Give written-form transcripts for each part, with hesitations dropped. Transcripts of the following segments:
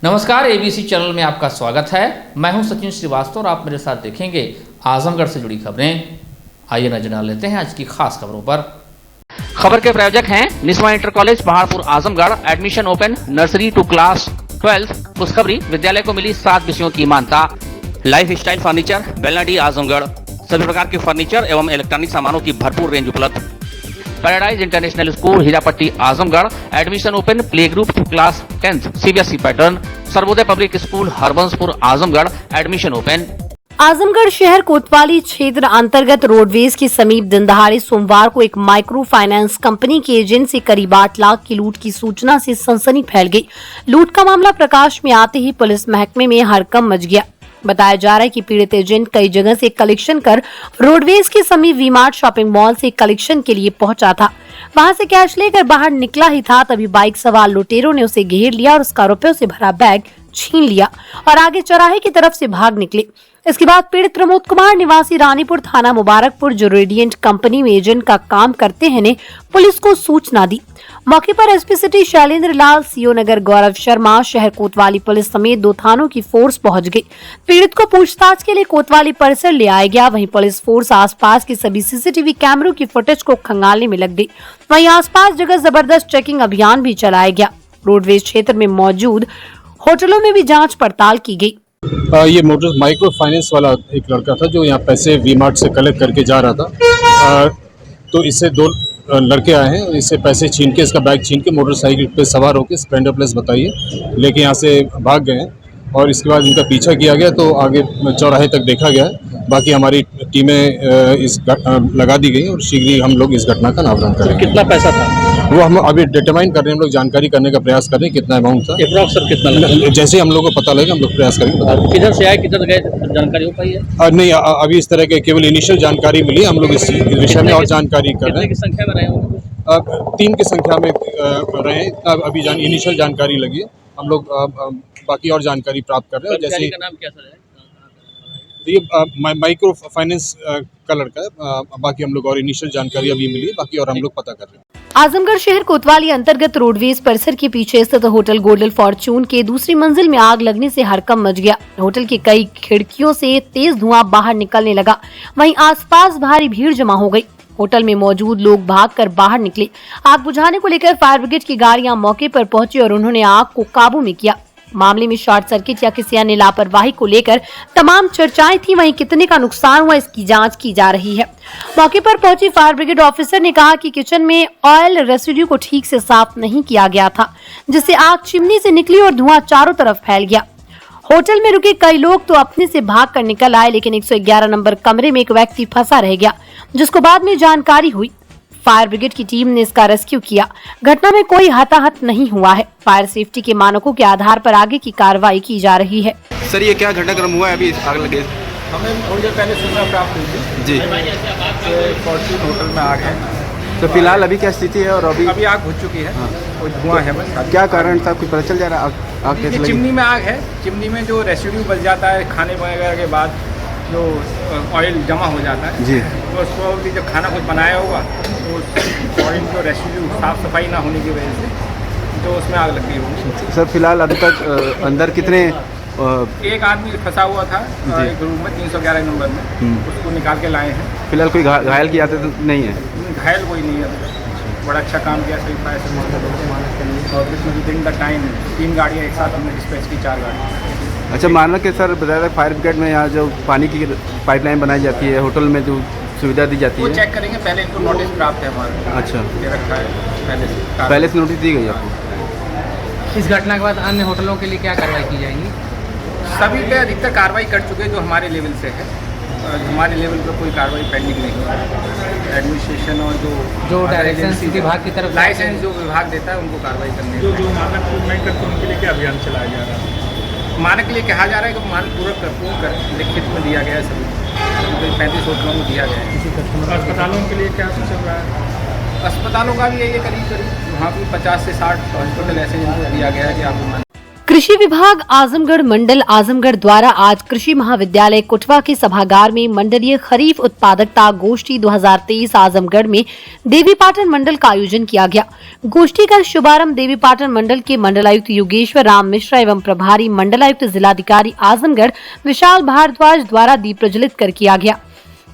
नमस्कार, ABC channel में आपका स्वागत है। मैं हूं सचिन श्रीवास्तव और आप मेरे साथ देखेंगे आजमगढ़ से जुड़ी खबरें। आइए नजर डाल लेते हैं आज की खास खबरों पर। खबर के प्रायोजक हैं Niswa inter college Paharpur Azamgarh. Admission open, nursery to class 12। खुशखबरी, विद्यालय को मिली 7 विषयों की मान्यता। Life style furniture, Belnadi Azamgarh. सभी प्रकार के फर्नीचर एवं इलेक्ट्रॉनिक सामानों की भरपूर रेंज उपलब्ध। Paradise International School Hirapatti Azamgarh. Admission open, play group to class 10 CBSE pattern. Sarvodaya Public School Harbanspur Azamgarh. Admission open. Azamgarh शहर कोतवाली क्षेत्र अंतर्गत रोडवेज के समीप दिन दहाड़े सोमवार को एक माइक्रो फाइनेंस कंपनी के एजेंट से करीब 8 लाख की लूट की सूचना से सनसनी फैल गई। लूट का मामला प्रकाश में आते ही पुलिस महकमे में हड़कंप मच गया। बताया जा रहा है कि पीड़ित एजेंट कई जगह से कलेक्शन कर रोडवेज के समीप वी-मार्ट शॉपिंग मॉल से कलेक्शन के लिए पहुंचा था। वहां से कैश लेकर बाहर निकला ही था, तभी बाइक सवार लुटेरों ने उसे घेर लिया और उसका रुपयों से भरा बैग छीन लिया और आगे चौराहे की तरफ से भाग निकले। इसके बाद पीड़ित प्रमोद कुमार निवासी रानीपुर थाना मुबारकपुर जो रेडियंट कंपनी में एजेंट का काम करते हैं ने पुलिस को सूचना दी। मौके पर एसपी सिटी शैलेंद्र लाल, सीओ नगर गौरव शर्मा, शहर कोतवाली पुलिस समेत 2 थानों की फोर्स पहुंच गई। पीड़ित को पूछताछ के लिए कोतवाली परिसर ले आया गया। वहीं पुलिस फोर्स आसपास के सभी सीसीटीवी कैमरों की फुटेज को खंगालने में लग गई। वहीं आसपास जगह जबरदस्त चेकिंग अभियान भी चलाया गया। रोडवेज क्षेत्र में मौजूद होटलों में भी जांच पड़ताल की गई। ये मोटर माइक्रो फाइनेंस वाला एक लड़का था जो यहाँ पैसे वी-मार्ट से कलेक्ट करके जा रहा था। तो इससे 2 लड़के आए हैं, इससे पैसे छीन के, इसका बैग छीन के मोटरसाइकिल पे सवार होकर स्प्लेंडर प्लस बताइए लेके यहाँ से भाग गए हैं और इसके बाद इनका पीछा किया गया तो आगे चौराहे तक देखा गया है। बाकी हमारी टीमें लगा दी गई और शीघ्र ही हम लोग इस घटना का नामकरण करेंगे। कितना पैसा था वो हम अभी डिटरमाइन कर रहे हैं, हम लोग जानकारी करने का प्रयास कर रहे हैं कितना अमाउंट था। अप्रॉक्स सर कितना लगा? जैसे हम लोग को पता लगेगा हम लोग प्रयास करेंगे बता देंगे। किधर से आए, किधर गए, जानकारी हो पाई है? नहीं, अभी इस तरह के केवल इनिशियल जानकारी मिली। हम लोग इस विषय में और जानकारी कर रहे हैं। कितने की संख्या में रहे होंगे? 3 की संख्या में रहे हैं, अभी इनिशियल जानकारी लगी है। हम लोग बाकी और जानकारी प्राप्त कर रहे हैं। जैसे का नाम क्या सर है? ये माइक्रो फाइनेंस का लड़का है। बाकी हम लोग और इनिशियल जानकारी अभी मिली है, बाकी और हम लोग पता कर रहे हैं। आजमगढ़ शहर कोतवाली अंतर्गत रोडवेज परिसर के पीछे स्थित होटल गोल्डन फॉर्चून के दूसरी मंजिल में आग लगने से हड़कंप मच गया। होटल की कई खिड़कियों से तेज धुआं बाहर निकलने लगा। वहीं आसपास भारी भीड़ जमा हो गई। होटल में मौजूद लोग भागकर बाहर निकले। आग बुझाने को लेकर फायर ब्रिगेड की गाड़ियां मौके पर पहुंची और उन्होंने आग को काबू में किया। मामले में शॉर्ट सर्किट या किसी अन्य लापरवाही को लेकर तमाम चर्चाएं थी। वहीं कितने का नुकसान हुआ इसकी जांच की जा रही है। मौके पर पहुंची फायर ब्रिगेड ऑफिसर ने कहा कि किचन में ऑयल रेसिड्यू को ठीक से साफ नहीं किया गया था, जिससे आग चिमनी से निकली और धुआं चारों तरफ फैल गया। होटल में रुके कई लोग तो अपने से भाग कर निकल आए, लेकिन 111 नंबर कमरे में एक व्यक्ति फंसा रह गया, जिसको बाद में जानकारी हुई। फायर ब्रिगेड की टीम ने इसका रेस्क्यू किया। घटना में कोई हताहत नहीं हुआ है। फायर सेफ्टी के मानकों के आधार पर आगे की कार्रवाई की जा रही है। सर, ये क्या घटनाक्रम हुआ है? अभी आग लगे? हमें थोड़ी देर पहले सूचना प्राप्त हुई थी जी फॉर्चून होटल में आग है। तो फिलहाल अभी क्या स्थिति है? और अभी आग बुझ चुकी है। कोई धुआं है बस। क्या कारण था? कुछ पता चल जा रहा है? आग कैसे लगी? चिमनी में आग है। चिमनी में जो रेसिड्यू बच जाता है खाने वगैरह के बाद, जो ऑयल जमा हो जाता है जी, तो उसको भी जब खाना कुछ बनाया होगा तो ऑयल जो रेसिड्यू साफ सफाई ना होने की वजह से तो उसमें आग लग गई होगी। सर फिलहाल अभी तक अंदर कितने? एक आदमी फंसा हुआ था एक रूम में 311 नंबर में, उसको निकाल के लाए हैं। फिलहाल कोई घायल की आदत नहीं है? घायल कोई नहीं है। बड़ा अच्छा काम किया सही फायर से। और विदिन द टाइम 3 गाड़ियाँ एक साथ हमने डिस्पैच की, 4 गाड़ियाँ। अच्छा, माना कि सर बताया फायर ब्रिगेड में यहाँ जो पानी की पाइपलाइन बनाई जाती है, होटल में जो सुविधा दी जाती है, वो चेक करेंगे। पहले इनको नोटिस प्राप्त है हमारा। अच्छा, ये रखा है पहले से नोटिस दी गई आपको? इस घटना के बाद अन्य होटलों के लिए क्या कार्रवाई की जाएगी? सभी पे अधिकतर कार्रवाई कर चुके हैं जो हमारे लेवल से है। हमारे लेवल पर कोई कार्रवाई पेंडिंग नहीं है। एडमिनिस्ट्रेशन और जो डायरेक्शन विभाग की तरफ लाइसेंस जो विभाग देता है उनको कार्रवाई करनी है। जो मानक इम्प्लीमेंट करते हैं उनके लिए क्या अभियान चलाया जा रहा है? मानक के लिए कहा जा रहा है कि मानक पूर्ण कर लिखित में दिया गया है। सभी 35 होटलों में दिया गया है। अस्पतालों के लिए क्या चल रहा है? अस्पतालों का भी यही करीब वहाँ भी 50 से 60 हॉस्पिटल ऐसे जिनको दिया गया है कि आप कृषि विभाग आजमगढ़ मंडल आजमगढ़ द्वारा आज कृषि महाविद्यालय कुटवा के सभागार में मंडलीय खरीफ उत्पादकता गोष्ठी 2023 आजमगढ़ में देवीपाटन मंडल का आयोजन किया गया। गोष्ठी का शुभारंभ देवीपाटन मंडल के मंडलायुक्त योगेश्वर राम मिश्रा एवं प्रभारी मंडलायुक्त जिलाधिकारी आजमगढ़ विशाल भारद्वाज द्वारा दीप प्रज्वलित कर किया गया।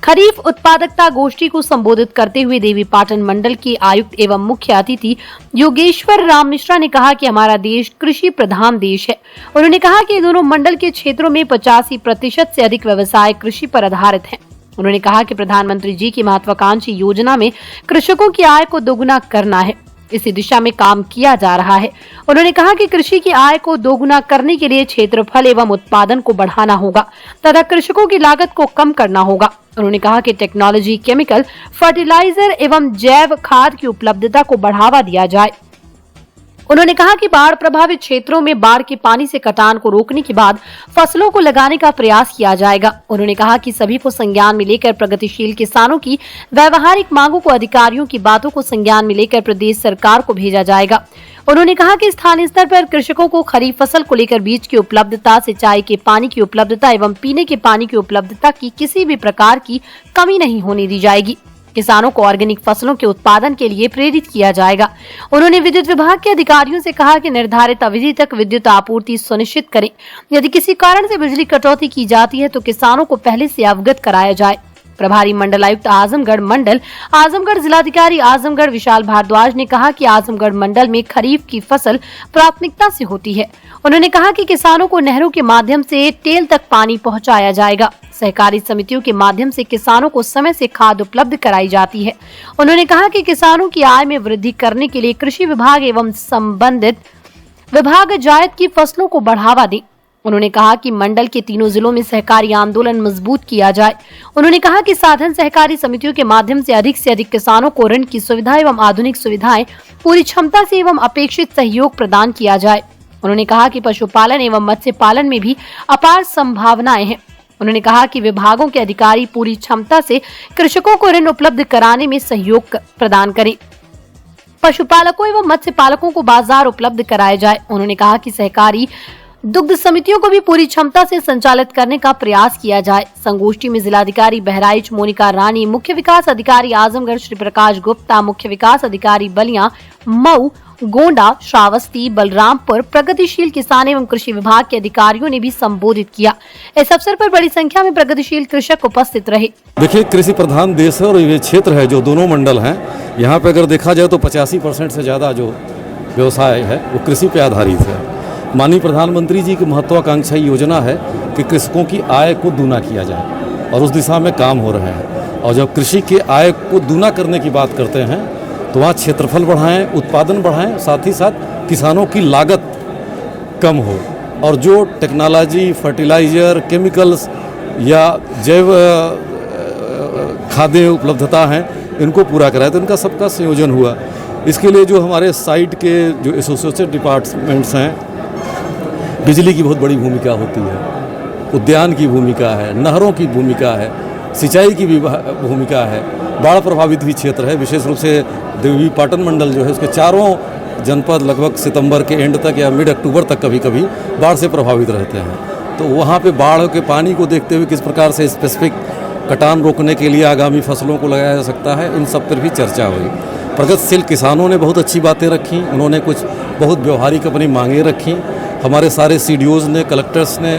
खरीफ उत्पादकता गोष्ठी को संबोधित करते हुए देवीपाटन मंडल के आयुक्त एवं मुख्य अतिथि योगेश्वर राम मिश्रा ने कहा कि हमारा देश कृषि प्रधान देश है। उन्होंने कहा कि दोनों मंडल के क्षेत्रों में 85% से अधिक व्यवसाय कृषि पर आधारित हैं। उन्होंने कहा कि प्रधानमंत्री जी की महत्वाकांक्षी योजना में कृषकों की आय को दोगुना करना है, इसी दिशा में काम किया जा रहा है। उन्होंने कहा कि कृषि की आय को दोगुना करने के लिए क्षेत्रफल एवं उत्पादन को बढ़ाना होगा तथा कृषकों की लागत को कम करना होगा। उन्होंने कहा कि टेक्नोलॉजी, केमिकल, फर्टिलाइजर एवं जैव खाद की उपलब्धता को बढ़ावा दिया जाए। उन्होंने कहा कि बाढ़ प्रभावित क्षेत्रों में बाढ़ के पानी से कटान को रोकने के बाद फसलों को लगाने का प्रयास किया जाएगा। उन्होंने कहा कि सभी को संज्ञान में लेकर प्रगतिशील किसानों की व्यवहारिक मांगों को, अधिकारियों की बातों को संज्ञान में लेकर प्रदेश सरकार को भेजा जाएगा। उन्होंने कहा कि स्थानीय स्तर पर कृषकों को खरीफ फसल को लेकर बीज की उपलब्धता, सिंचाई के पानी की उपलब्धता एवं पीने के पानी की उपलब्धता की किसी भी प्रकार की कमी नहीं होने दी जाएगी। किसानों को ऑर्गेनिक फसलों के उत्पादन के लिए प्रेरित किया जाएगा। उन्होंने विद्युत विभाग के अधिकारियों से कहा कि निर्धारित अवधि तक विद्युत आपूर्ति सुनिश्चित करें। यदि किसी कारण से बिजली कटौती की जाती है तो किसानों को पहले से अवगत कराया जाए। प्रभारी मंडलायुक्त आजमगढ़ मंडल आजमगढ़ जिलाधिकारी आजमगढ़ विशाल भारद्वाज ने कहा कि आजमगढ़ मंडल में खरीफ की फसल प्राथमिकता से होती है। उन्होंने कहा कि किसानों को नहरों के माध्यम से टेल तक पानी पहुंचाया जाएगा। सहकारी समितियों के माध्यम से किसानों को समय से खाद उपलब्ध कराई जाती है। उन्होंने कहा कि किसानों की आय में वृद्धि करने के लिए कृषि विभाग एवं संबंधित विभाग जायद की फसलों को बढ़ावा दें। उन्होंने कहा कि मंडल के तीनों जिलों में सहकारी आंदोलन मजबूत किया जाए। उन्होंने कहा कि साधन सहकारी समितियों के माध्यम से अधिक किसानों को ऋण की सुविधा एवं आधुनिक सुविधाएं पूरी क्षमता से एवं अपेक्षित सहयोग प्रदान किया जाए। उन्होंने कहा कि पशुपालन एवं मत्स्य पालन में भी अपार संभावनाएं हैं। उन्होंने कहा कि विभागों के अधिकारी पूरी क्षमता से कृषकों को ऋण उपलब्ध कराने में सहयोग प्रदान करें। पशुपालकों एवं मत्स्य पालकों को बाजार उपलब्ध कराया जाए। उन्होंने कहा कि सहकारी दुग्ध समितियों को भी पूरी क्षमता से संचालित करने का प्रयास किया जाए। संगोष्ठी में जिलाधिकारी बहराइच मोनिका रानी, मुख्य विकास अधिकारी आजमगढ़ श्री प्रकाश गुप्ता, मुख्य विकास अधिकारी बलिया, मऊ, गोंडा, श्रावस्ती, बलरामपुर, प्रगतिशील किसान एवं कृषि विभाग के अधिकारियों ने भी संबोधित किया। इस अवसर पर बड़ी संख्या में प्रगतिशील कृषक उपस्थित रहे। देखिए, कृषि प्रधान देश है और ये क्षेत्र है जो दोनों मंडल हैं, यहाँ पे अगर देखा जाए तो 85% से ज़्यादा जो व्यवसाय है वो कृषि पे आधारित है। माननीय प्रधानमंत्री जी की महत्वाकांक्षी योजना है कि कृषकों की आय को दूना किया जाए और उस दिशा में काम हो रहे हैं। और जब कृषि की आय को दूना करने की बात करते हैं तो वहाँ क्षेत्रफल बढ़ाएं, उत्पादन बढ़ाएं, साथ ही साथ किसानों की लागत कम हो और जो टेक्नोलॉजी, फर्टिलाइजर, केमिकल्स या जैव खाद्य उपलब्धता हैं इनको पूरा कराए। तो इनका सबका संयोजन हुआ। इसके लिए जो हमारे साइट के जो एसोसिएटेड डिपार्टमेंट्स हैं, बिजली की बहुत बड़ी भूमिका होती है, उद्यान की भूमिका है, नहरों की भूमिका है, सिंचाई की भी भूमिका है। बाढ़ प्रभावित भी क्षेत्र है, विशेष रूप से देवीपाटन मंडल जो है उसके चारों जनपद लगभग सितंबर के एंड तक या मिड अक्टूबर तक कभी कभी बाढ़ से प्रभावित रहते हैं। तो वहाँ पे बाढ़ के पानी को देखते हुए किस प्रकार से स्पेसिफिक कटान रोकने के लिए आगामी फसलों को लगाया जा सकता है, इन सब पर भी चर्चा हुई। प्रगतिशील किसानों ने बहुत अच्छी बातें रखी, उन्होंने कुछ बहुत व्यवहारिक अपनी मांगें रखी। हमारे सारे CDOs ने, कलेक्टर्स ने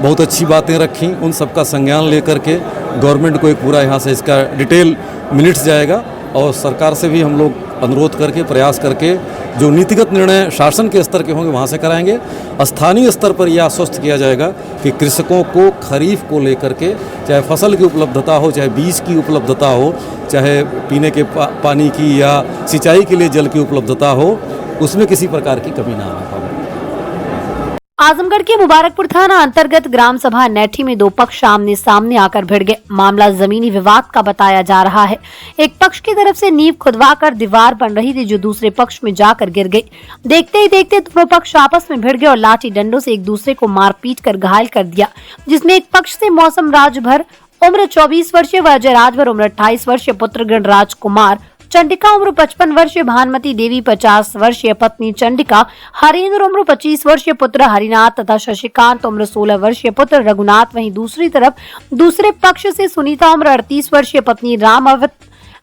बहुत अच्छी बातें रखी। उन सब का संज्ञान लेकर के गवर्नमेंट को एक पूरा यहाँ से इसका डिटेल मिनट्स जाएगा और सरकार से भी हम लोग अनुरोध करके, प्रयास करके जो नीतिगत निर्णय शासन के स्तर के होंगे वहाँ से कराएंगे। स्थानीय स्तर पर यह आश्वस्त किया जाएगा कि कृषकों को खरीफ को लेकर के चाहे फसल की उपलब्धता हो, चाहे बीज की उपलब्धता हो, चाहे पीने के पानी की या सिंचाई के लिए जल की उपलब्धता हो, उसमें किसी प्रकार की कमी ना आने पाए। आजमगढ़ के मुबारकपुर थाना अंतर्गत ग्राम सभा नैठी में दो पक्ष आमने सामने आकर भिड़ गए। मामला जमीनी विवाद का बताया जा रहा है। एक पक्ष की तरफ से नींव खुदवाकर दीवार बन रही थी जो दूसरे पक्ष में जाकर गिर गई। देखते ही देखते दोनों पक्ष आपस में भिड़ गए और लाठी डंडों से एक दूसरे को मारपीट कर घायल कर दिया, जिसमें एक पक्ष से मौसम राजभर उम्र 24 वर्षीय व अजय राजभर उम्र 28 वर्षीय पुत्रगण राजकुमार चंडिका उम्र 55 वर्षीय भानुमति देवी, 50 वर्षीय पत्नी चंडिका, हरेंद्र उम्र 25 वर्षीय पुत्र हरिनाथ तथा शशिकांत उम्र 16 वर्षीय पुत्र रघुनाथ। वहीं दूसरी तरफ दूसरे पक्ष से सुनीता उम्र 38 वर्षीय पत्नी रामावत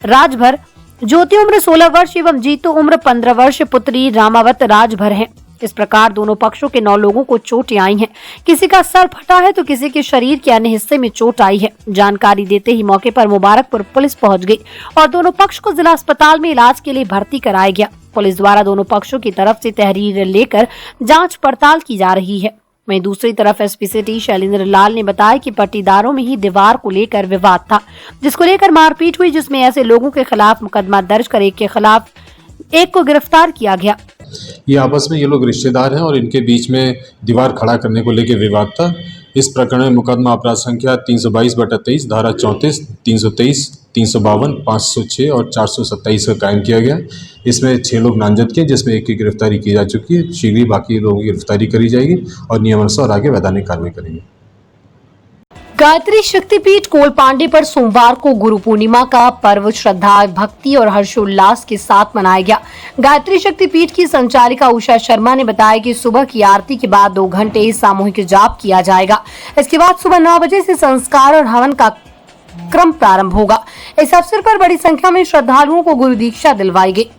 राजभर, ज्योति उम्र 16 वर्ष एवं जीतू उम्र 15 वर्ष पुत्री रामावत राजभर हैं। इस प्रकार दोनों पक्षों के 9 लोगों को चोटें आई हैं। किसी का सर फटा है तो किसी के शरीर के अन्य हिस्से में चोट आई है। जानकारी देते ही मौके पर मुबारकपुर पुलिस पहुंच गई और दोनों पक्ष को जिला अस्पताल में इलाज के लिए भर्ती कराया गया। पुलिस द्वारा दोनों पक्षों की तरफ से तहरीर लेकर जाँच पड़ताल की जा रही है। वहीं दूसरी तरफ एसपी सिटी शैलेंद्र लाल ने बताया कि पट्टीदारों में ही दीवार को लेकर विवाद था, जिसको लेकर मारपीट हुई, जिसमें ऐसे लोगों के खिलाफ मुकदमा दर्ज कर एक के खिलाफ एक को गिरफ्तार किया गया। ये आपस में ये लोग रिश्तेदार हैं और इनके बीच में दीवार खड़ा करने को लेकर विवाद था। इस प्रकरण में मुकदमा अपराध संख्या 322/23, धारा 34, 323, 352, 506 और 427 का कायम किया गया। इसमें 6 लोग नामजद किए, जिसमें एक की गिरफ्तारी की जा चुकी है। शीघ्र ही बाकी लोगों की गिरफ्तारी करी जाएगी और नियमानुसार आगे वैधानिक कार्रवाई करेंगे। गायत्री शक्तिपीठ कोलपांडे पर सोमवार को गुरु पूर्णिमा का पर्व श्रद्धा, भक्ति और हर्षोल्लास के साथ मनाया गया। गायत्री शक्तिपीठ की संचालिका उषा शर्मा ने बताया कि सुबह की आरती के बाद 2 घंटे सामूहिक जाप किया जाएगा। इसके बाद सुबह 9 बजे से संस्कार और हवन का क्रम प्रारंभ होगा। इस अवसर पर बड़ी संख्या में श्रद्धालुओं को गुरु दीक्षा दिलवाई गई।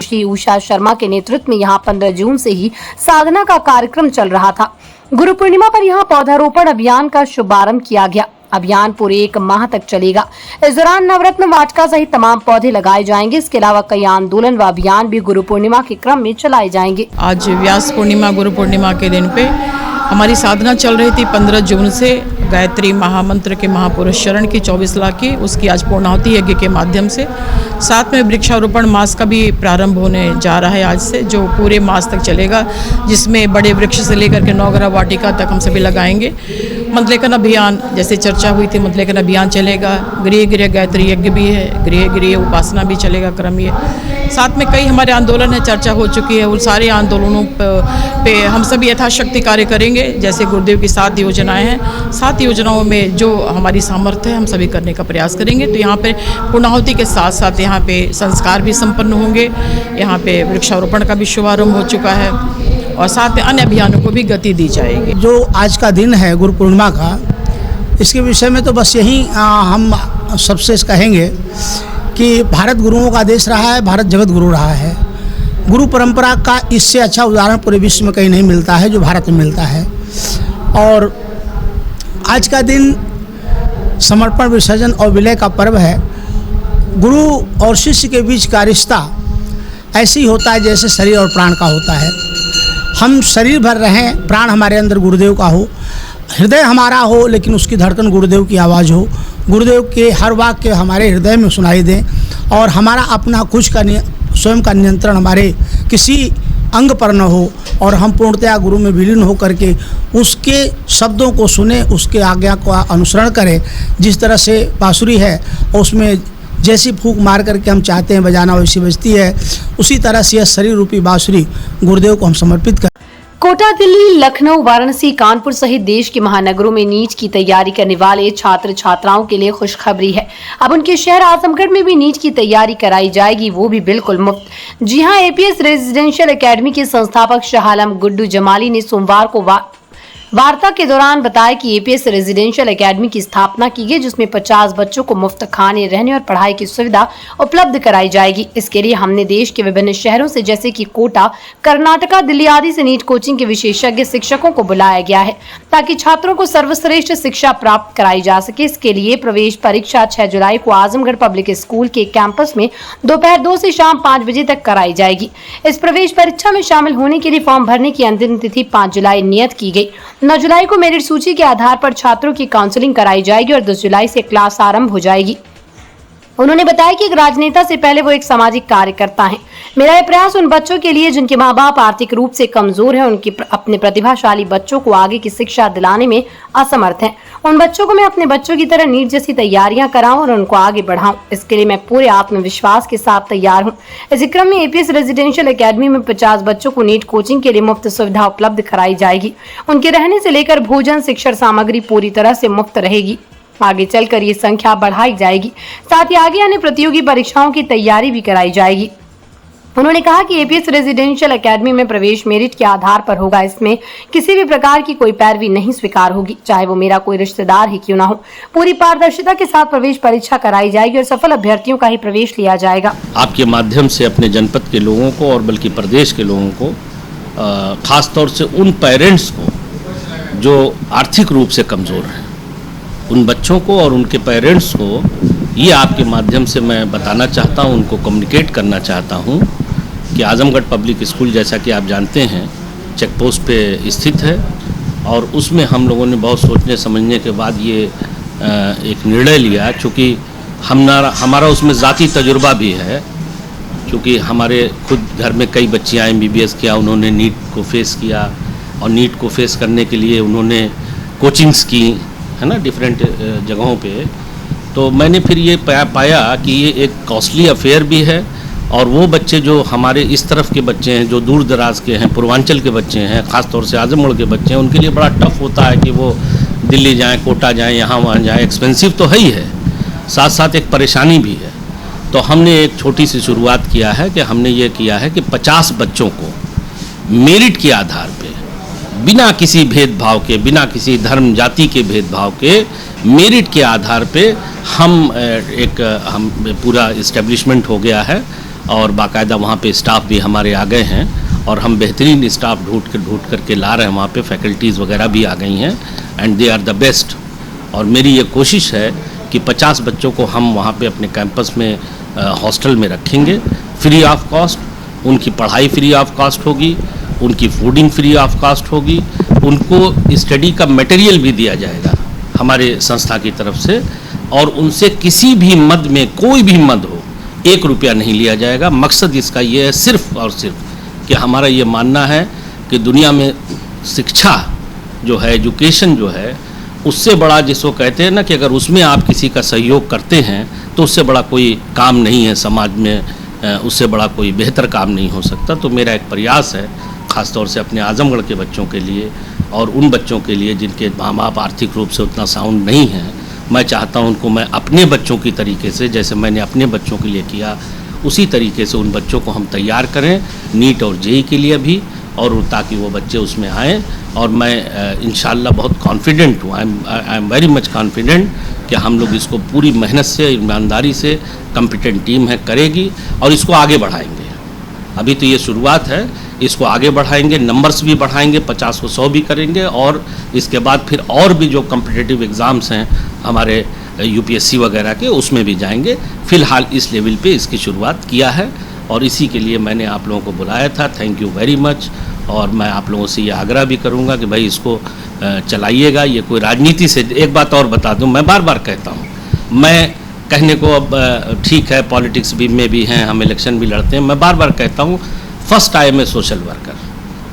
श्री उषा शर्मा के नेतृत्व में यहाँ 15 जून से ही साधना का कार्यक्रम चल रहा था। गुरु पूर्णिमा पर यहाँ पौधारोपण अभियान का शुभारंभ किया गया। अभियान पूरे 1 माह तक चलेगा। इस दौरान नवरत्न वाटिका सहित तमाम पौधे लगाए जाएंगे। इसके अलावा कई आंदोलन व अभियान भी गुरु पूर्णिमा के क्रम में चलाए जाएंगे। आज व्यास पूर्णिमा गुरु पूर्णिमा के दिन पे हमारी साधना चल रही थी 15 जून से। गायत्री महामंत्र के महापुरुष शरण की 24 लाख की, उसकी आज पूर्णाहुति यज्ञ के माध्यम से, साथ में वृक्षारोपण मास का भी प्रारंभ होने जा रहा है आज से, जो पूरे मास तक चलेगा, जिसमें बड़े वृक्ष से लेकर के नवग्रह वाटिका तक हम सभी लगाएंगे। मंत्रलेखन अभियान, जैसे चर्चा हुई थी, मंत्रलेखन अभियान चलेगा। गृह गृह गायत्री यज्ञ भी है, गृह गृह उपासना भी चलेगा क्रम ये। साथ में कई हमारे आंदोलन है, चर्चा हो चुकी है। उन सारे आंदोलनों पे हम सभी यथाशक्ति कार्य करेंगे। जैसे गुरुदेव की 7 योजनाएं हैं, 7 योजनाओं में जो हमारी सामर्थ्य है हम सभी करने का प्रयास करेंगे। तो यहाँ पे पूर्णाहुति के साथ साथ यहाँ पे संस्कार भी संपन्न होंगे। यहाँ पे वृक्षारोपण का भी शुभारंभ हो चुका है और साथ में अन्य अभियानों को भी गति दी जाएगी। जो आज का दिन है गुरु पूर्णिमा का, इसके विषय में तो बस यही हम सबसे कहेंगे कि भारत गुरुओं का देश रहा है, भारत जगत गुरु रहा है। गुरु परंपरा का इससे अच्छा उदाहरण पूरे विश्व में कहीं नहीं मिलता है जो भारत में मिलता है। और आज का दिन समर्पण, विसर्जन और विलय का पर्व है। गुरु और शिष्य के बीच का रिश्ता ऐसे ही होता है जैसे शरीर और प्राण का होता है। हम शरीर भर रहें, प्राण हमारे अंदर गुरुदेव का हो, हृदय हमारा हो, लेकिन उसकी धड़कन गुरुदेव की आवाज़ हो। गुरुदेव के हर वाक्य हमारे हृदय में सुनाई दें और हमारा अपना कुछ का स्वयं का नियंत्रण हमारे किसी अंग पर न हो और हम पूर्णतया गुरु में विलीन हो करके उसके शब्दों को सुने, उसके आज्ञा का अनुसरण करें। जिस तरह से बांसुरी है उसमें जैसी फूंक मार करके हम चाहते हैं बजाना वैसी बजती है, उसी तरह से यह शरीर रूपी बांसुरी गुरुदेव को हम समर्पित करें। कोटा, दिल्ली, लखनऊ, वाराणसी, कानपुर सहित देश के महानगरों में नीट की तैयारी करने वाले छात्र छात्राओं के लिए खुशखबरी है। अब उनके शहर आजमगढ़ में भी नीट की तैयारी कराई जाएगी, वो भी बिल्कुल मुफ्त। जी हां, एपीएस रेजिडेंशियल एकेडमी के संस्थापक शाह आलम गुड्डू जमाली ने सोमवार को वार्ता के दौरान बताया कि एपीएस रेजिडेंशियल एकेडमी की स्थापना की गई, जिसमें 50 बच्चों को मुफ्त खाने, रहने और पढ़ाई की सुविधा उपलब्ध कराई जाएगी। इसके लिए हमने देश के विभिन्न शहरों से जैसे कि कोटा, कर्नाटका, दिल्ली आदि से नीट कोचिंग के विशेषज्ञ शिक्षकों को बुलाया गया है ताकि छात्रों को सर्वश्रेष्ठ शिक्षा प्राप्त कराई जा सके। इसके लिए प्रवेश परीक्षा 6 जुलाई को आजमगढ़ पब्लिक स्कूल के कैंपस में दोपहर 2 से शाम 5 बजे तक कराई जाएगी। इस प्रवेश परीक्षा में शामिल होने के लिए फॉर्म भरने की अंतिम तिथि 5 जुलाई नियत की गई। 9 जुलाई को मेरिट सूची के आधार पर छात्रों की काउंसलिंग कराई जाएगी और 10 जुलाई से क्लास आरंभ हो जाएगी। उन्होंने बताया कि एक राजनेता से पहले वो एक सामाजिक कार्यकर्ता हैं। मेरा ये प्रयास उन बच्चों के लिए जिनके माँ बाप आर्थिक रूप से कमजोर हैं, उनके अपने प्रतिभाशाली बच्चों को आगे की शिक्षा दिलाने में असमर्थ हैं। उन बच्चों को मैं अपने बच्चों की तरह नीट जैसी तैयारियां कराऊं और उनको आगे बढ़ाऊं। इसके लिए मैं पूरे आत्मविश्वास के साथ तैयार हूं। इसी क्रम में एपीएस रेजिडेंशियल एकेडमी में 50 बच्चों को नीट कोचिंग के लिए मुफ्त सुविधा उपलब्ध कराई जाएगी। उनके रहने से लेकर भोजन, शिक्षण सामग्री पूरी तरह से मुफ्त रहेगी। आगे चलकर ये संख्या बढ़ाई जाएगी। साथ ही आगे आने प्रतियोगी परीक्षाओं की तैयारी भी कराई जाएगी। उन्होंने कहा कि एपीएस रेजिडेंशियल एकेडमी में प्रवेश मेरिट के आधार पर होगा। इसमें किसी भी प्रकार की कोई पैरवी नहीं स्वीकार होगी, चाहे वो मेरा कोई रिश्तेदार ही क्यों ना हो। पूरी पारदर्शिता के साथ प्रवेश परीक्षा कराई जाएगी और सफल अभ्यर्थियों का ही प्रवेश लिया जाएगा। आपके माध्यम से अपने जनपद के लोगों को और बल्कि प्रदेश के लोगों को, खास तौर से उन पेरेंट्स को जो आर्थिक रूप से कमज़ोर हैं, उन बच्चों को और उनके पेरेंट्स को ये आपके माध्यम से मैं बताना चाहता हूँ, उनको कम्युनिकेट करना चाहता हूँ कि आजमगढ़ पब्लिक स्कूल, जैसा कि आप जानते हैं, चेक पोस्ट पे स्थित है और उसमें हम लोगों ने बहुत सोचने समझने के बाद ये एक निर्णय लिया। चूँकि हमारा उसमें ज़ाती तजुर्बा भी है, क्योंकि हमारे खुद घर में कई बच्चियाँ MBBS किया, उन्होंने नीट को फेस किया और नीट को फेस करने के लिए उन्होंने कोचिंग्स की, है ना, डिफरेंट जगहों पे। तो मैंने फिर ये पाया कि ये एक कॉस्टली अफेयर भी है और वो बच्चे जो हमारे इस तरफ के बच्चे हैं, जो दूर दराज के हैं, पूर्वांचल के बच्चे हैं, ख़ास तौर से आजमगढ़ के बच्चे हैं, उनके लिए बड़ा टफ होता है कि वो दिल्ली जाएं, कोटा जाएं, यहाँ वहाँ जाएं। एक्सपेंसिव तो है ही है, साथ साथ एक परेशानी भी है। तो हमने एक छोटी सी शुरुआत किया है कि हमने ये किया है कि 50 बच्चों को मेरिट के आधार पे, बिना किसी भेदभाव के, बिना किसी धर्म जाति के भेदभाव के, मेरिट के आधार पे हम पूरा इस्टेब्लिशमेंट हो गया है और बाकायदा वहाँ पे स्टाफ भी हमारे आ गए हैं और हम बेहतरीन स्टाफ ढूंढ करके ला रहे हैं। वहाँ पे फैकल्टीज़ वगैरह भी आ गई हैं and they are the best. और मेरी ये कोशिश है कि 50 बच्चों को हम वहाँ पे अपने कैंपस में हॉस्टल में रखेंगे फ्री ऑफ कॉस्ट। उनकी पढ़ाई फ्री ऑफ कॉस्ट होगी, उनकी फूडिंग फ्री ऑफ कॉस्ट होगी, उनको स्टडी का मटेरियल भी दिया जाएगा हमारे संस्था की तरफ से और उनसे किसी भी मद में, कोई भी मद हो, 1 रुपया नहीं लिया जाएगा। मकसद इसका ये है सिर्फ और सिर्फ कि हमारा ये मानना है कि दुनिया में शिक्षा जो है, एजुकेशन जो है, उससे बड़ा, जिसको कहते हैं ना कि अगर उसमें आप किसी का सहयोग करते हैं तो उससे बड़ा कोई काम नहीं है समाज में, उससे बड़ा कोई बेहतर काम नहीं हो सकता। तो मेरा एक प्रयास है ख़ास तौर से अपने आजमगढ़ के बच्चों के लिए और उन बच्चों के लिए जिनके माँ बाप आर्थिक रूप से उतना साउंड नहीं है, मैं चाहता हूं उनको मैं अपने बच्चों की तरीके से, जैसे मैंने अपने बच्चों के लिए किया, उसी तरीके से उन बच्चों को हम तैयार करें नीट और जेई के लिए भी, और ताकि वो बच्चे उसमें आएँ। और मैं इंशाल्लाह बहुत कॉन्फिडेंट हूँ, I am very much confident कि हम लोग इसको पूरी मेहनत से, ईमानदारी से, कॉम्पिटेंट टीम है करेगी और इसको आगे बढ़ाएंगे। अभी तो ये शुरुआत है, इसको आगे बढ़ाएंगे, नंबर्स भी बढ़ाएंगे, 50 को 100 भी करेंगे और इसके बाद फिर और भी जो कॉम्पिटिटिव एग्ज़ाम्स हैं हमारे UPSC वगैरह के, उसमें भी जाएंगे। फ़िलहाल इस लेवल पे इसकी शुरुआत किया है और इसी के लिए मैंने आप लोगों को बुलाया था। Thank you very much. और मैं आप लोगों से ये आग्रह भी करूँगा कि भाई इसको चलाइएगा। ये कोई राजनीति से, एक बात और बता दूँ, मैं बार बार कहता हूँ, मैं कहने को अब ठीक है, पॉलिटिक्स भी में भी हैं, हम इलेक्शन भी लड़ते हैं, मैं बार बार कहता हूँ first I am a social worker,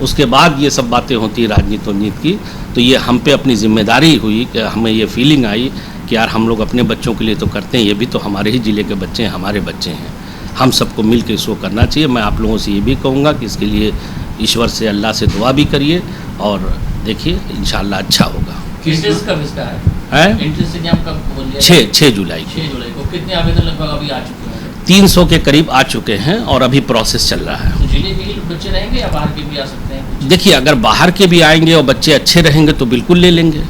उसके बाद ये सब बातें होती राजनीति की। तो ये हम पे अपनी जिम्मेदारी हुई कि हमें ये फीलिंग आई कि यार हम लोग अपने बच्चों के लिए तो करते हैं, ये भी तो हमारे ही ज़िले के बच्चे हैं, हमारे बच्चे हैं, हम सबको मिल के इसको करना चाहिए। मैं आप लोगों से ये भी कहूँगा कि इसके लिए ईश्वर से, अल्लाह से दुआ भी करिए और देखिए इंशाल्लाह अच्छा होगा। किस डेट का विस्तार है? इंट्रेंस एग्जाम कब बोलिए? 6 जुलाई को। कितने आवेदन लगभग अभी आ चुके हैं? 300 के करीब आ चुके हैं और अभी प्रोसेस चल रहा है। तो जिले के ही बच्चे रहेंगे या बाहर के भी आ सकते हैं? देखिए, अगर बाहर के भी आएंगे और बच्चे अच्छे रहेंगे तो बिल्कुल ले लेंगे,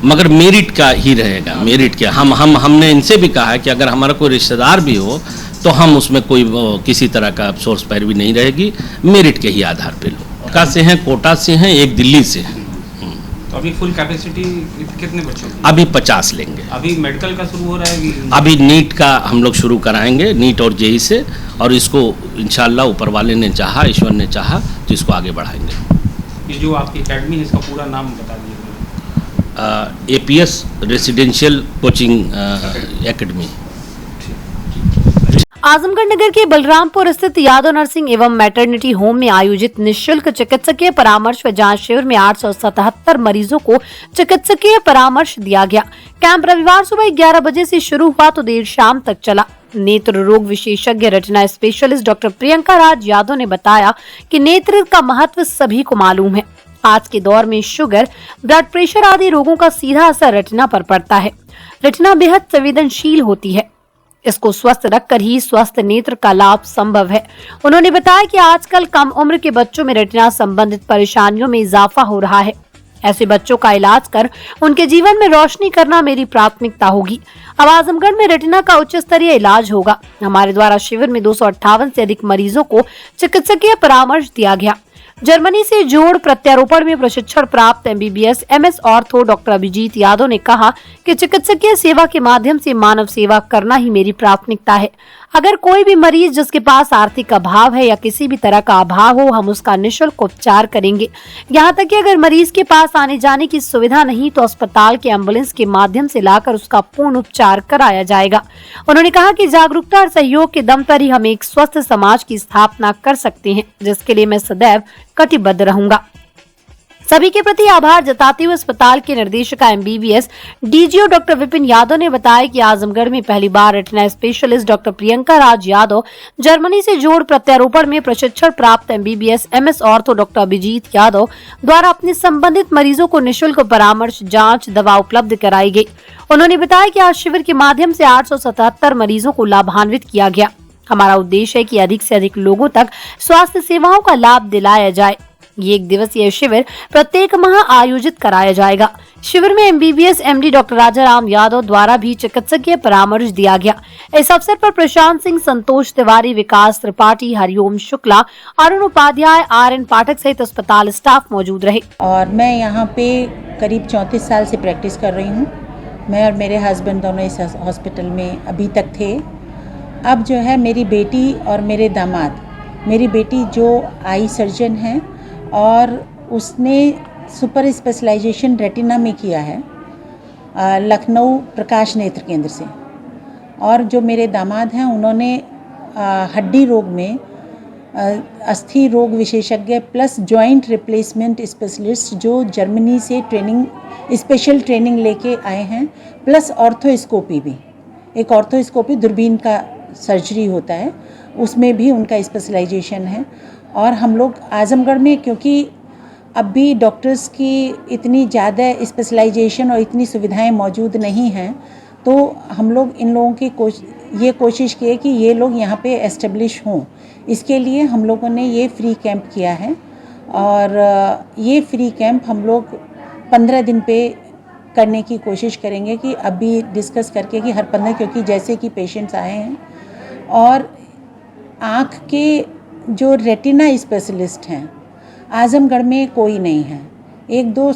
मगर मेरिट का ही रहेगा। मेरिट के हमने इनसे भी कहा है कि अगर हमारा कोई रिश्तेदार भी हो तो हम उसमें कोई किसी तरह का सोर्स पैरवी नहीं रहेगी, मेरिट के ही आधार पे लो। कोटा से हैं, कोटा से हैं, एक दिल्ली से हैं। तो अभी फुल कैपेसिटी कितने बच्चों की? अभी 50 लेंगे। अभी मेडिकल का शुरू हो रहा है? अभी नीट का हम लोग शुरू कराएंगे, नीट और जेई से, और इसको इंशाल्लाह ऊपर वाले ने चाहा, ईश्वर ने चाहा तो इसको आगे बढ़ाएंगे। ये जो आपकी एकेडमी है इसका पूरा नाम बता दीजिए। APS residential coaching academy. Azamgarh नगर के बलरामपुर स्थित यादव नर्सिंग एवं मैटरनिटी होम में आयोजित निःशुल्क चिकित्सकीय परामर्श व जांच शिविर में 877 मरीजों को चिकित्सकीय परामर्श दिया गया। कैंप रविवार सुबह 11 बजे से शुरू हुआ तो देर शाम तक चला। नेत्र रोग विशेषज्ञ retina specialist doctor Priyanka Raj Yadav ने बताया कि नेत्र का महत्व सभी को मालूम है। आज के दौर में शुगर, ब्लड प्रेशर आदि रोगों का सीधा असर रेटिना पर पड़ता है। रेटिना बेहद संवेदनशील होती है, इसको स्वस्थ रखकर ही स्वस्थ नेत्र का लाभ संभव है। उन्होंने बताया कि आजकल कम उम्र के बच्चों में रेटिना संबंधित परेशानियों में इजाफा हो रहा है। ऐसे बच्चों का इलाज कर उनके जीवन में रोशनी करना मेरी प्राथमिकता होगी। अब आजमगढ़ में रेटिना का उच्च स्तरीय इलाज होगा। हमारे द्वारा शिविर में 258 से अधिक मरीजों को चिकित्सकीय परामर्श दिया गया। जर्मनी से जोड़ प्रत्यारोपण में प्रशिक्षण प्राप्त MBBS MS ortho doctor Abhijit Yadav ने कहा कि चिकित्सकीय सेवा के माध्यम से मानव सेवा करना ही मेरी प्राथमिकता है। अगर कोई भी मरीज जिसके पास आर्थिक अभाव है या किसी भी तरह का अभाव हो, हम उसका निःशुल्क उपचार करेंगे। यहाँ तक कि अगर मरीज के पास आने जाने की सुविधा नहीं तो अस्पताल के एम्बुलेंस के माध्यम से लाकर उसका पूर्ण उपचार कराया जाएगा। उन्होंने कहा कि जागरूकता और सहयोग के दम पर ही हम एक स्वस्थ समाज की स्थापना कर सकते हैं, जिसके लिए मैं सदैव कटिबद्ध रहूंगा। सभी के प्रति आभार जताते हुए अस्पताल के निर्देशिका MBBS DGO doctor Vipin Yadav ने बताया कि आजमगढ़ में पहली बार retina specialist doctor Priyanka Raj Yadav Germany से जोड़ प्रत्यारोपण में प्रशिक्षण प्राप्त MBBS MS ortho doctor Abhijit Yadav द्वारा अपने संबंधित मरीजों को निःशुल्क परामर्श, जांच, दवा उपलब्ध कराई गई। उन्होंने बताया कि आज शिविर के माध्यम से 877 मरीजों को लाभान्वित किया गया। हमारा उद्देश्य है कि अधिक से अधिक लोगों तक स्वास्थ्य सेवाओं का लाभ दिलाया जाए। ये 1 दिवसीय शिविर प्रत्येक माह आयोजित कराया जाएगा। शिविर में MBBS MD doctor Rajaram Yadav द्वारा भी चिकित्सकीय परामर्श दिया गया। इस अवसर पर प्रशांत सिंह, संतोष तिवारी, विकास त्रिपाठी, हरिओम शुक्ला, अरुण उपाध्याय, RN पाठक सहित अस्पताल स्टाफ मौजूद रहे। और मैं यहाँ पे करीब 34 साल से प्रैक्टिस कर रही हूँ। मैं और मेरे हस्बैंड दोनों इस हॉस्पिटल में अभी तक थे। अब जो है मेरी बेटी और मेरे दामाद, मेरी बेटी जो आई सर्जन है और उसने सुपर स्पेशलाइजेशन रेटिना में किया है लखनऊ प्रकाश नेत्र केंद्र से, और जो मेरे दामाद हैं उन्होंने हड्डी रोग में अस्थि रोग विशेषज्ञ प्लस जॉइंट रिप्लेसमेंट स्पेशलिस्ट जो जर्मनी से स्पेशल ट्रेनिंग लेके आए हैं, प्लस ऑर्थोस्कोपी भी, एक ऑर्थोस्कोपी दूरबीन का सर्जरी होता है, उसमें भी उनका स्पेशलाइजेशन है। और हम लोग आजमगढ़ में, क्योंकि अब भी डॉक्टर्स की इतनी ज़्यादा स्पेशलाइजेशन और इतनी सुविधाएं मौजूद नहीं हैं, तो हम लोग इन लोगों की ये कोशिश की है कि ये लोग यहाँ पे एस्टेब्लिश हों। इसके लिए हम लोगों ने ये फ्री कैंप किया है, और ये फ्री कैंप हम लोग 15 दिन पे करने की कोशिश करेंगे कि अभी डिस्कस करके कि हर 15, क्योंकि जैसे कि पेशेंट्स आए हैं और आँख के जो रेटिना स्पेशलिस्ट हैं आजमगढ़ में कोई नहीं है। 1-2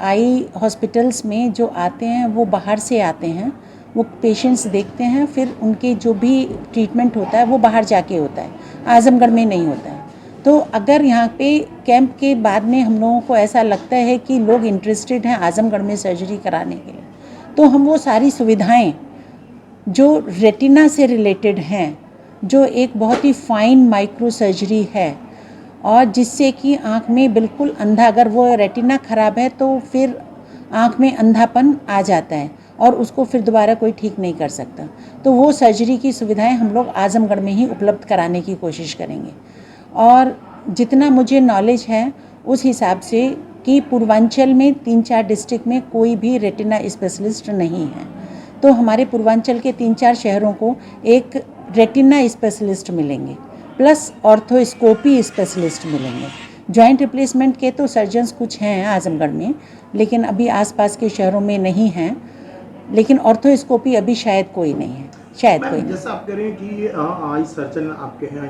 आई हॉस्पिटल्स में जो आते हैं वो बाहर से आते हैं, वो पेशेंट्स देखते हैं, फिर उनके जो भी ट्रीटमेंट होता है वो बाहर जाके होता है, आजमगढ़ में नहीं होता है। तो अगर यहाँ पे कैंप के बाद में हम लोगों को ऐसा लगता है कि लोग इंटरेस्टेड हैं आजमगढ़ में सर्जरी कराने के लिए, तो हम वो सारी सुविधाएं जो रेटिना से रिलेटेड हैं, जो एक बहुत ही फाइन माइक्रो सर्जरी है और जिससे कि आँख में बिल्कुल अंधा, अगर वो रेटिना ख़राब है तो फिर आँख में अंधापन आ जाता है और उसको फिर दोबारा कोई ठीक नहीं कर सकता, तो वो सर्जरी की सुविधाएं हम लोग आजमगढ़ में ही उपलब्ध कराने की कोशिश करेंगे। और जितना मुझे नॉलेज है उस हिसाब से कि पूर्वांचल में 3-4 डिस्ट्रिक्ट में कोई भी रेटिना स्पेशलिस्ट नहीं है, तो हमारे पूर्वांचल के 3-4 शहरों को एक रेटिना स्पेशलिस्ट मिलेंगे, प्लस ऑर्थोस्कोपी स्पेशलिस्ट मिलेंगे। जॉइंट रिप्लेसमेंट के तो सर्जन्स कुछ हैं आजमगढ़ में, लेकिन अभी आसपास के शहरों में नहीं हैं, लेकिन ऑर्थोस्कोपी अभी शायद कोई नहीं है, शायद कोई नहीं। जैसा आप कह रहे हैं कि आई सर्जन आपके हैं,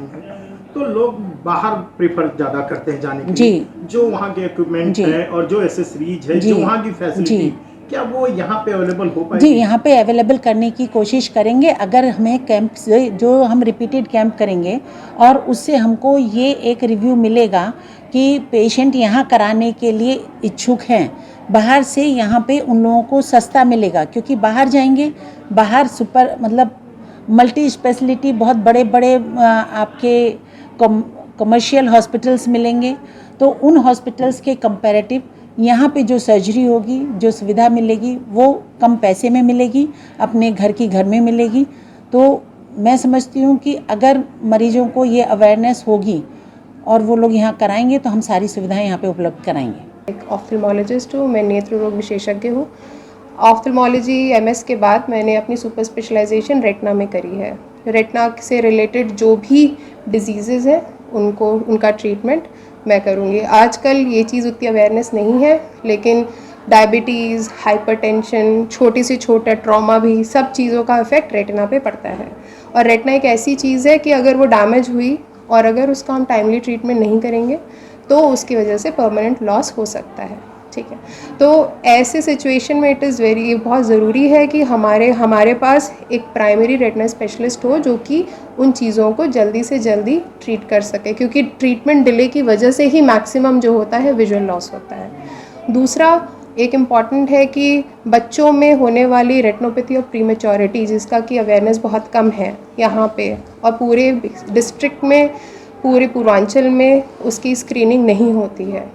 तो लोग बाहर प्रेफर ज़्यादा करते हैं जाने के लिए, जो वहाँ के इक्विपमेंट है और जो एसेसरीज है, जो वहाँ की फैसिलिटी, क्या वो यहाँ पे अवेलेबल हो पाएगी? जी, यहाँ पे अवेलेबल करने की कोशिश करेंगे। अगर हमें कैंप से, जो हम रिपीटेड कैंप करेंगे और उससे हमको ये एक रिव्यू मिलेगा कि पेशेंट यहाँ कराने के लिए इच्छुक हैं, बाहर से यहाँ पे उन लोगों को सस्ता मिलेगा, क्योंकि बाहर जाएंगे, बाहर सुपर मतलब मल्टी स्पेशलिटी बहुत बड़े बड़े आपके कमर्शियल हॉस्पिटल्स मिलेंगे। तो उन हॉस्पिटल्स के कंपैरेटिव यहाँ पे जो सर्जरी होगी, जो सुविधा मिलेगी, वो कम पैसे में मिलेगी, अपने घर की घर में मिलेगी। तो मैं समझती हूँ कि अगर मरीजों को ये अवेयरनेस होगी और वो लोग यहाँ कराएंगे तो हम सारी सुविधाएं यहाँ पे उपलब्ध कराएंगे। एक ऑफ्थल्मोलॉजिस्ट हूँ, मैं नेत्र रोग विशेषज्ञ हूँ। ऑफ्थल्मोलॉजी एमएस के बाद मैंने अपनी सुपर स्पेशलाइजेशन रेटिना में करी है। रेटिना से रिलेटेड जो भी डिजीज़ेज़ हैं उनका ट्रीटमेंट मैं करूँगी। आजकल ये चीज़ उतनी अवेयरनेस नहीं है, लेकिन डायबिटीज़, हाइपरटेंशन, छोटी से छोटा ट्रॉमा भी, सब चीज़ों का इफ़ेक्ट रेटिना पे पड़ता है। और रेटिना एक ऐसी चीज़ है कि अगर वो डैमेज हुई और अगर उसका हम टाइमली ट्रीटमेंट नहीं करेंगे तो उसकी वजह से परमानेंट लॉस हो सकता है। ठीक है, तो ऐसे सिचुएशन में बहुत ज़रूरी है कि हमारे पास एक प्राइमरी रेटिना स्पेशलिस्ट हो जो कि उन चीज़ों को जल्दी से जल्दी ट्रीट कर सके, क्योंकि ट्रीटमेंट डिले की वजह से ही मैक्सिमम जो होता है विजुअल लॉस होता है। दूसरा एक इम्पॉर्टेंट है कि बच्चों में होने वाली रेटिनोपैथी और प्रीमेच्योरिटी, जिसका कि अवेयरनेस बहुत कम है यहाँ पे, और पूरे डिस्ट्रिक्ट में, पूरे पूर्वांचल में उसकी स्क्रीनिंग नहीं होती है।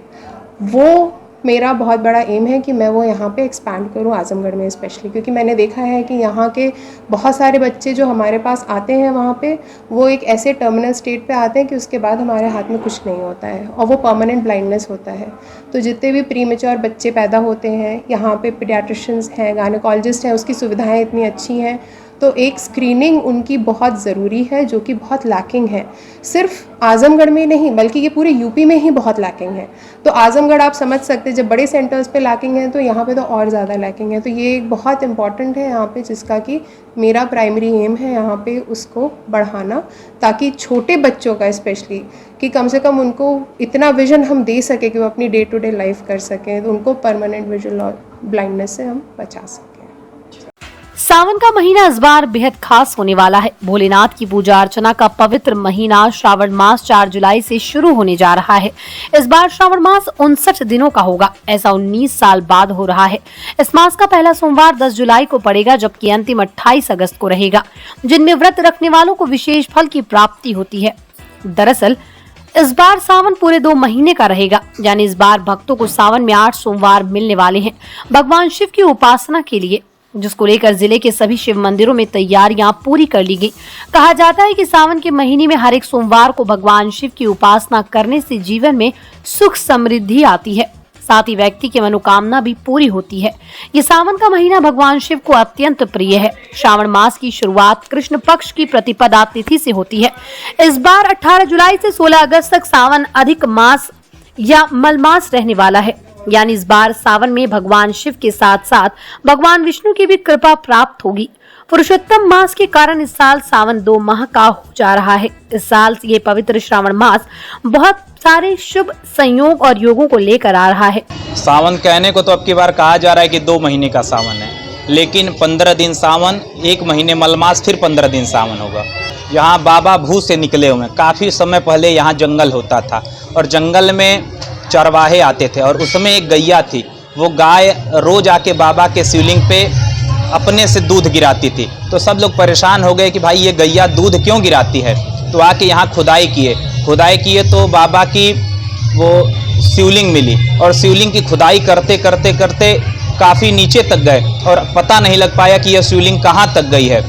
वो मेरा बहुत बड़ा एम है कि मैं वो यहाँ पे एक्सपैंड करूँ आजमगढ़ में स्पेशली, क्योंकि मैंने देखा है कि यहाँ के बहुत सारे बच्चे जो हमारे पास आते हैं वहाँ पे, वो एक ऐसे टर्मिनल स्टेट पे आते हैं कि उसके बाद हमारे हाथ में कुछ नहीं होता है और वो परमानेंट ब्लाइंडनेस होता है। तो जितने भी प्रीमेच्योर बच्चे पैदा होते हैं यहाँ पे, पीडियाट्रिशियंस हैं, गायनेकोलॉजिस्ट हैं, उसकी सुविधाएँ इतनी अच्छी हैं। तो एक स्क्रीनिंग उनकी बहुत ज़रूरी है जो कि बहुत लैकिंग है, सिर्फ आजमगढ़ में नहीं बल्कि ये पूरे यूपी में ही बहुत लैकिंग है। तो आजमगढ़ आप समझ सकते हैं, जब बड़े सेंटर्स पे लैकिंग है तो यहाँ पे तो और ज़्यादा लैकिंग है। तो ये एक बहुत इंपॉर्टेंट है यहाँ पे, जिसका कि मेरा प्राइमरी एम है यहाँ पे उसको बढ़ाना, ताकि छोटे बच्चों का स्पेशली कि कम से कम उनको इतना विजन हम दे सके कि वो अपनी डे टू डे लाइफ कर सकें, तो उनको परमानेंट विजुअल ब्लाइंडनेस से हम बचा सकें। सावन का महीना इस बार बेहद खास होने वाला है। भोलेनाथ की पूजा अर्चना का पवित्र महीना श्रावण मास 4 जुलाई से शुरू होने जा रहा है। इस बार श्रावण मास 59 दिनों का होगा, ऐसा 19 साल बाद हो रहा है। इस मास का पहला सोमवार 10 जुलाई को पड़ेगा, जबकि अंतिम 28 अगस्त को रहेगा, जिनमें व्रत रखने वालों को विशेष फल की प्राप्ति होती है। दरअसल इस बार सावन पूरे 2 महीने का रहेगा, यानी इस बार भक्तों को सावन में 8 सोमवार मिलने वाले हैं भगवान शिव की उपासना के लिए, जिसको लेकर जिले के सभी शिव मंदिरों में तैयारियां पूरी कर ली गई। कहा जाता है कि सावन के महीने में हर एक सोमवार को भगवान शिव की उपासना करने से जीवन में सुख समृद्धि आती है, साथ ही व्यक्ति की मनोकामना भी पूरी होती है। ये सावन का महीना भगवान शिव को अत्यंत प्रिय है। श्रावण मास की शुरुआत कृष्ण पक्ष की प्रतिपदा तिथि से होती है। इस बार 18 जुलाई से 16 अगस्त तक सावन अधिक मास या मलमास रहने वाला है, यानी इस बार सावन में भगवान शिव के साथ साथ भगवान विष्णु की भी कृपा प्राप्त होगी। पुरुषोत्तम मास के कारण इस साल सावन 2 माह का हो जा रहा है। इस साल ये पवित्र श्रावण मास बहुत सारे शुभ संयोग और योगों को लेकर आ रहा है। सावन कहने को तो अब की बार कहा जा रहा है कि 2 महीने का सावन है, लेकिन 15 दिन सावन, 1 महीने मलमास, फिर 15 दिन सावन होगा। यहाँ बाबा भू से निकले हुए हैं। काफ़ी समय पहले यहाँ जंगल होता था और जंगल में चरवाहे आते थे और उसमें एक गैया थी। वो गाय रोज आके बाबा के शिवलिंग पे अपने से दूध गिराती थी। तो सब लोग परेशान हो गए कि भाई ये गैया दूध क्यों गिराती है। तो आके यहाँ खुदाई किए तो बाबा की वो शिवलिंग मिली और शिवलिंग की खुदाई करते करते करते काफ़ी नीचे तक गए और पता नहीं लग पाया कि यह शिवलिंग कहाँ तक गई है।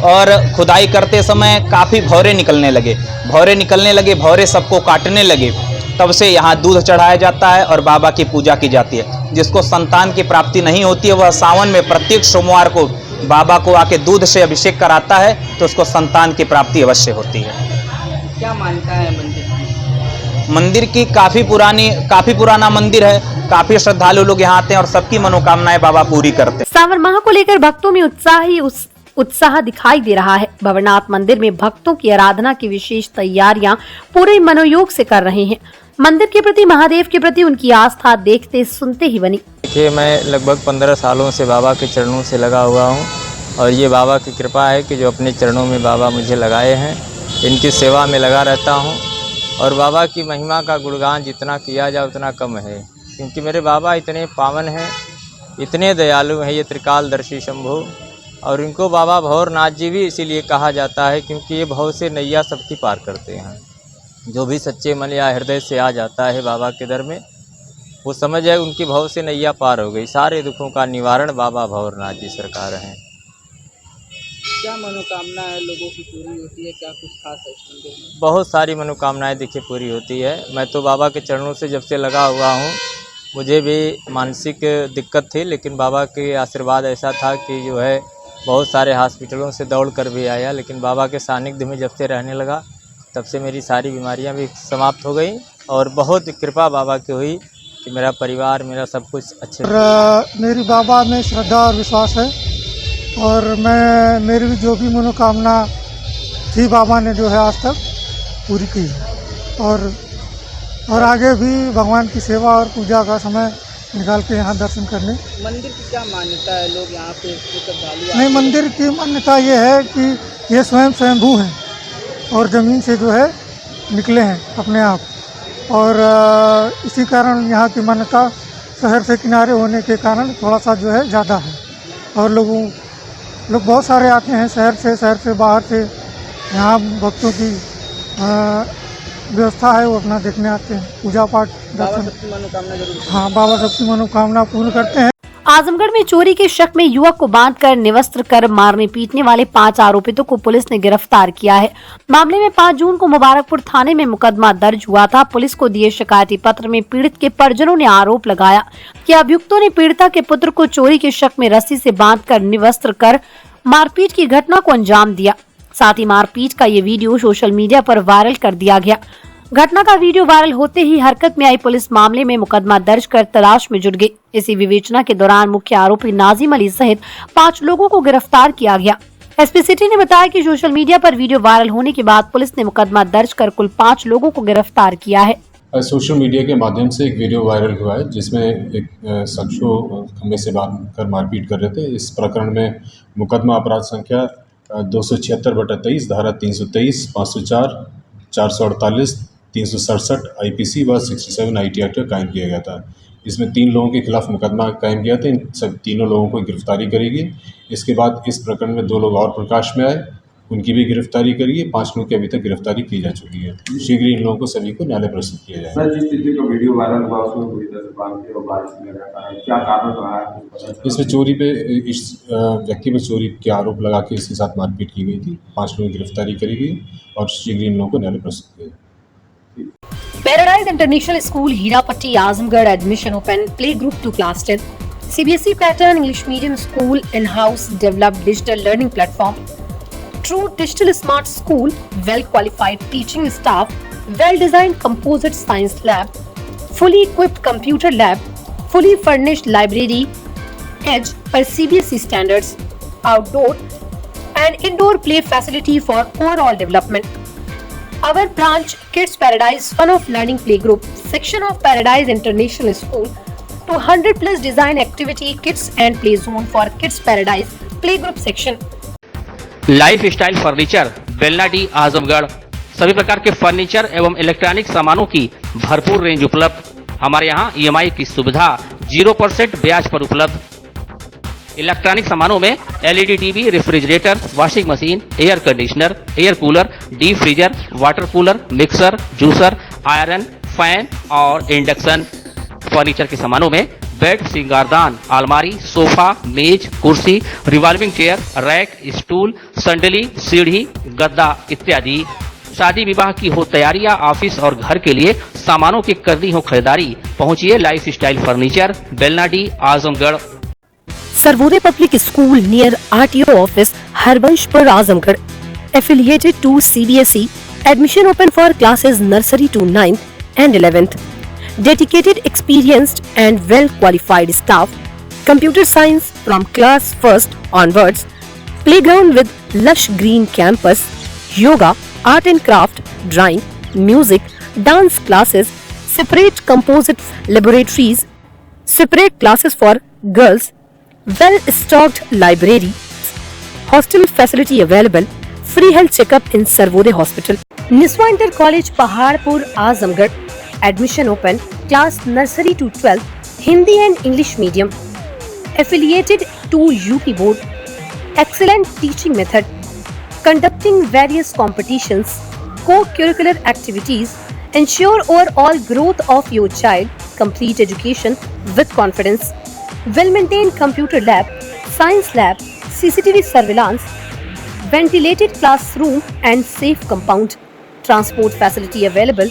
और खुदाई करते समय काफ़ी भौरे निकलने लगे, भौरे सबको काटने लगे। तब से यहाँ दूध चढ़ाया जाता है और बाबा की पूजा की जाती है। जिसको संतान की प्राप्ति नहीं होती है, वह सावन में प्रत्येक सोमवार को बाबा को आके दूध से अभिषेक कराता है, तो उसको संतान की प्राप्ति अवश्य होती है। क्या मान्यता है मंदिर की? काफ़ी पुराना मंदिर है। काफ़ी श्रद्धालु लोग यहाँ आते हैं और सबकी मनोकामनाएं बाबा पूरी करते हैं। सावन माह को लेकर भक्तों में उत्साह दिखाई दे रहा है। भवनाथ मंदिर में भक्तों की आराधना की विशेष तैयारियां पूरे मनोयोग से कर रहे हैं। मंदिर के प्रति, महादेव के प्रति उनकी आस्था देखते सुनते ही बनी। देखिए, मैं लगभग 15 सालों से बाबा के चरणों से लगा हुआ हूँ और ये बाबा की कृपा है कि जो अपने चरणों में बाबा मुझे लगाए हैं, इनकी सेवा में लगा रहता हूँ। और बाबा की महिमा का गुणगान जितना किया जाए उतना कम है, क्योंकि मेरे बाबा इतने पावन हैं, इतने दयालु हैं। ये त्रिकालदर्शी शंभु और इनको बाबा भंवरनाथ जी भी इसीलिए कहा जाता है क्योंकि ये भव से नैया सबकी पार करते हैं। जो भी सच्चे मन या हृदय से आ जाता है बाबा के दर में, वो समझ जाए उनकी भव से नैया पार हो गई। सारे दुखों का निवारण बाबा भंवरनाथ जी सरकार हैं। क्या मनोकामना है लोगों की पूरी होती है? क्या कुछ खास है इस मंदिर में? बहुत सारी मनोकामनाएं देखिए पूरी होती है। मैं तो बाबा के चरणों से जब से लगा हुआ हूँ, मुझे भी मानसिक दिक्कत थी, लेकिन बाबा के आशीर्वाद ऐसा था कि जो है बहुत सारे हॉस्पिटलों से दौड़ कर भी आया, लेकिन बाबा के सानिध्य में जब से रहने लगा तब से मेरी सारी बीमारियां भी समाप्त हो गई और बहुत कृपा बाबा की हुई कि मेरा परिवार, मेरा सब कुछ अच्छे। मेरी बाबा में श्रद्धा और विश्वास है और मेरी भी जो भी मनोकामना थी बाबा ने जो है आज तक पूरी की है और आगे भी भगवान की सेवा और पूजा का समय निकाल के यहाँ दर्शन करने। मंदिर की क्या मान्यता है? लोग यहाँ पे श्रद्धालु नहीं, मंदिर की मान्यता ये है कि ये स्वयंभू हैं और ज़मीन से जो है निकले हैं अपने आप, और इसी कारण यहाँ की मान्यता शहर से किनारे होने के कारण थोड़ा सा जो है ज़्यादा है और लोग बहुत सारे आते हैं शहर से बाहर से। यहाँ भक्तों की व्यवस्था है, वो अपना देखने आते हैं, पूजा पाठ दर्शन। मनोकामना जरूर। हाँ, बाबा सबकी मनोकामना पूर्ण करते हैं। आजमगढ़ में चोरी के शक में युवक को बांधकर निवस्त्र कर मारने पीटने वाले 5 आरोपितों को पुलिस ने गिरफ्तार किया है। मामले में 5 जून को मुबारकपुर थाने में मुकदमा दर्ज हुआ था। पुलिस को दिए शिकायती पत्र में पीड़ित के परिजनों ने आरोप लगाया कि अभियुक्तों ने पीड़िता के पुत्र को चोरी के शक में रस्सी से बांधकर निवस्त्र कर मारपीट की घटना को अंजाम दिया। साथ ही मारपीट का ये वीडियो सोशल मीडिया पर वायरल कर दिया गया। घटना का वीडियो वायरल होते ही हरकत में आई पुलिस मामले में मुकदमा दर्ज कर तलाश में जुट गई। इसी विवेचना के दौरान मुख्य आरोपी नाजिम अली सहित 5 लोगों को गिरफ्तार किया गया। एसपी सिटी ने बताया कि सोशल मीडिया पर वीडियो वायरल होने के बाद पुलिस ने मुकदमा दर्ज कर कुल 5 लोगों को गिरफ्तार किया है। सोशल मीडिया के माध्यम से एक वीडियो वायरल हुआ है जिसमें एक शख्स को खंभे से बांधकर मारपीट कर रहे थे। इस प्रकरण में मुकदमा अपराध संख्या 276/23, धारा 323, 504, 448, 367 IPC व 67 IT एक्ट कायम किया गया था। इसमें 3 लोगों के खिलाफ मुकदमा कायम किया था। इन सब तीनों लोगों को गिरफ्तारी करेगी। इसके बाद इस प्रकरण में 2 लोग और प्रकाश में आए, उनकी भी गिरफ्तारी करेगी। 5 लोगों की अभी तक गिरफ्तारी की जा चुकी है। शीघ्र इन लोगों को सभी को न्यायालय प्रस्तुत किया जाएगा। जिस स्थिति का वीडियो वायरल हुआ उसमें पूरी तरह से बांध के और बारिश में लगा है, क्या कारण रहा है? इसमें चोरी पे इस व्यक्ति पर चोरी के आरोप लगा के इसके साथ मारपीट की गई थी। 5 लोगों की गिरफ्तारी करी गई और शीघ्र इन लोगों को न्यायालय प्रस्तुत किया जाएगा। Paradise International School Hirapatti Azamgarh admission open play group to class 10 CBSE pattern English medium school in house developed digital learning platform true digital smart school well qualified teaching staff well designed composite science lab fully equipped computer lab fully furnished library edge per CBSE standards outdoor and indoor play facility for overall development. Our branch Kids Paradise Fun of Learning Playgroup section of Paradise International School to 100+ design activity kits and play zone for Kids Paradise Playgroup section. Life style furniture Belnadi Azamgarh सभी प्रकार के furniture एवं electronic सामानों की भरपूर range उपलब्ध। हमारे यहाँ EMI की सुविधा 0% ब्याज पर उपलब्ध। इलेक्ट्रॉनिक सामानों में LED TV, refrigerator, washing machine, air conditioner, air cooler, deep freezer, water cooler, mixer, juicer, iron, fan और इंडक्शन। फर्नीचर के सामानों में बेड, सिंगारदान, अलमारी, सोफा, मेज, कुर्सी, रिवॉल्विंग चेयर, रैक, स्टूल, संडली, सीढ़ी, गद्दा इत्यादि। शादी विवाह की हो तैयारी या ऑफिस और घर के लिए सामानों की करनी हो खरीदारी, पहुंचिए life style furniture Belnadi Azamgarh. Sarvodaya Public School near RTO office Harbanshpur Azamgarh affiliated to CBSE admission open for classes nursery to 9th and 11th. Dedicated, experienced and well qualified staff, computer science from class 1st onwards, playground with lush green campus, yoga, art and craft, drawing, music, dance classes, separate composite laboratories, separate classes for girls, well stocked library, hostel facility available, free health checkup in Sarvodaya Hospital. Niswa Inter College Paharpur Azamgarh admission open class nursery to 12th Hindi and English medium affiliated to UP board excellent teaching method, conducting various competitions, co-curricular activities, ensure overall growth of your child, complete education with confidence, well-maintained computer lab, science lab, CCTV surveillance, ventilated classroom and safe compound, transport facility available।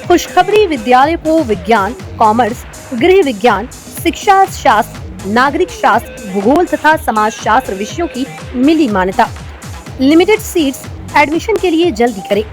खुशखबरी विद्यालय को विज्ञान, commerce, गृह विज्ञान, शिक्षा शास्त्र, नागरिक शास्त्र, भूगोल तथा समाज शास्त्र विषयों की मिली मान्यता। लिमिटेड सीट्स, एडमिशन के लिए जल्दी करें।